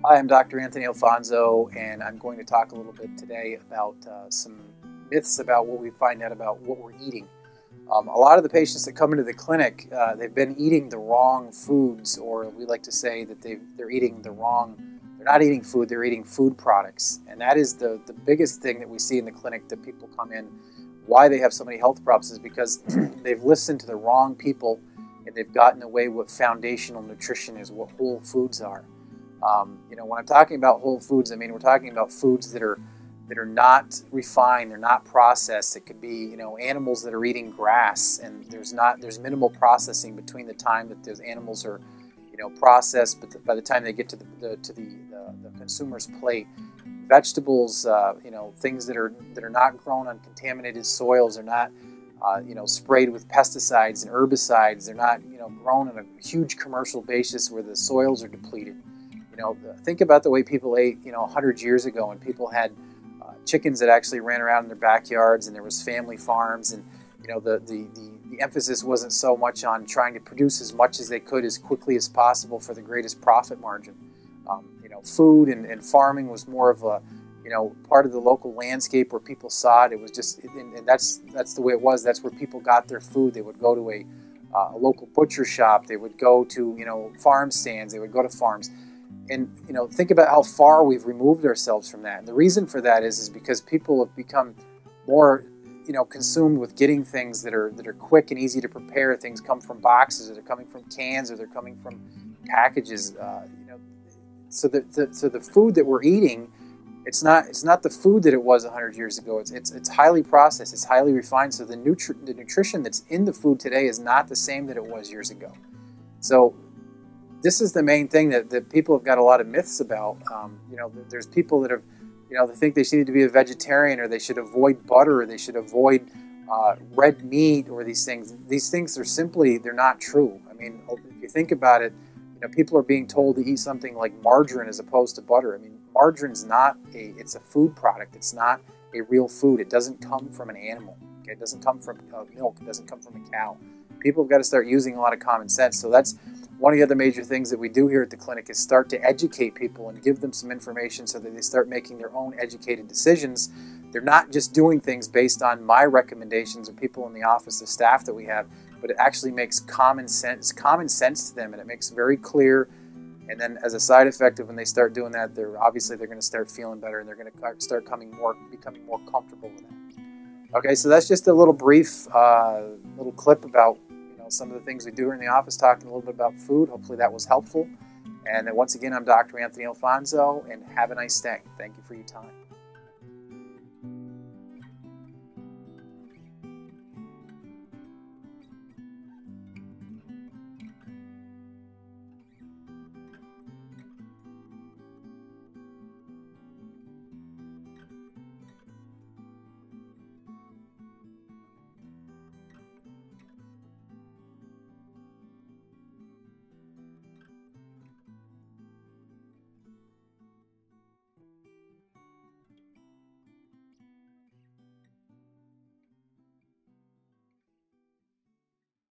Hi, I'm Dr. Anthony Alphonso, and I'm going to talk a little bit today about some myths about what we find out about what we're eating. A lot of the patients that come into the clinic, they've been eating the wrong foods, or we like to say that they're eating the wrong, they're not eating food, they're eating food products. And that is the biggest thing that we see in the clinic that people come in, why they have so many health problems is because they've listened to the wrong people and they've gotten away what foundational nutrition is, what whole foods are. When I'm talking about whole foods, I mean we're talking about foods that are not refined, they're not processed. It could be animals that are eating grass, and there's minimal processing between the time that those animals are processed, but by the time they get to the consumer's plate. Vegetables, things that are not grown on contaminated soils, are not sprayed with pesticides and herbicides. They're not grown on a huge commercial basis where the soils are depleted. Think about the way people ate, 100 years ago, when people had chickens that actually ran around in their backyards, and there was family farms, and the emphasis wasn't so much on trying to produce as much as they could as quickly as possible for the greatest profit margin. Food and farming was more of a part of the local landscape where people saw it. It was just, and that's the way it was. That's where people got their food. They would go to a local butcher shop. They would go to farm stands. They would go to farms. And think about how far we've removed ourselves from that. And the reason for that is because people have become more consumed with getting things that are quick and easy to prepare. Things come from boxes, or they're coming from cans, or they're coming from packages. So the food that we're eating, it's not the food that it was 100 years ago. It's highly processed. It's highly refined. So the nutrition that's in the food today is not the same that it was years ago. So this is the main thing that people have got a lot of myths about. There's people that have, they think they need to be a vegetarian, or they should avoid butter, or they should avoid red meat, or these things. These things are simply, they're not true. I mean, if you think about it, people are being told to eat something like margarine as opposed to butter. I mean, margarine's it's a food product. It's not a real food. It doesn't come from an animal. Okay? It doesn't come from milk. It doesn't come from a cow. People have got to start using a lot of common sense. So that's one of the other major things that we do here at the clinic, is start to educate people and give them some information so that they start making their own educated decisions. They're not just doing things based on my recommendations or people in the office, the staff that we have, but it actually makes common sense to them, and it makes very clear. And then as a side effect of when they start doing that, they're going to start feeling better, and they're going to start becoming more comfortable with that. Okay, so that's just a little brief little clip about some of the things we do here in the office, talking a little bit about food. Hopefully that was helpful. And once again, I'm Dr. Anthony Alphonso, and have a nice day. Thank you for your time.